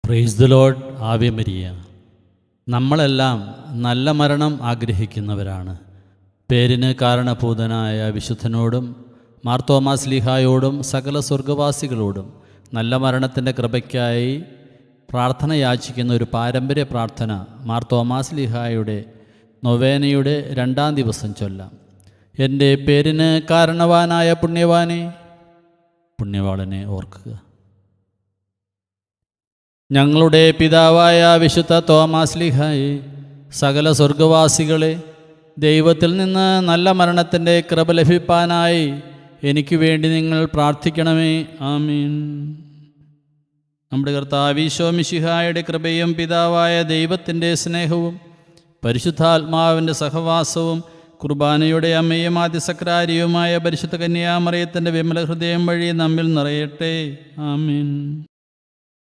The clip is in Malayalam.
Praise the Lord. Ave Maria. നമ്മളെല്ലാം നല്ല മരണം ആഗ്രഹിക്കുന്നവരാണ്. പേരിന് കാരണഭൂതനായ വിശുദ്ധനോടും മാർത്തോമാസ് ലീഹായോടും സകല സ്വർഗവാസികളോടും നല്ല മരണത്തിൻ്റെ കൃപയ്ക്കായി പ്രാർത്ഥന യാചിക്കുന്ന ഒരു പാരമ്പര്യ പ്രാർത്ഥന മാർത്തോമാസ് ലീഹായുടെ നൊവേനയുടെ 2-ാം ദിവസം ചൊല്ലാം. എൻ്റെ പേരിന് കാരണവാനായ പുണ്യവാനെ, പുണ്യവാളനെ ഓർക്കുക. ഞങ്ങളുടെ പിതാവായ വിശുദ്ധ തോമാസ് ലീഹായെ, സകല സ്വർഗവാസികളെ, ദൈവത്തിൽ നിന്ന് നല്ല മരണത്തിൻ്റെ കൃപ ലഭിപ്പാനായി എനിക്ക് വേണ്ടി നിങ്ങൾ പ്രാർത്ഥിക്കണമേ. ആമീൻ. നമ്മുടെ കർത്താവ് ഈശോ മിശിഹായുടെ കൃപയും പിതാവായ ദൈവത്തിൻ്റെ സ്നേഹവും പരിശുദ്ധാത്മാവിൻ്റെ സഹവാസവും കുർബാനയുടെ അമ്മയും ആദ്യസക്രാരിയുമായ പരിശുദ്ധ കന്യാമറിയത്തിൻ്റെ വിമല ഹൃദയം വഴി നമ്മിൽ നിറയട്ടെ. ആമീൻ.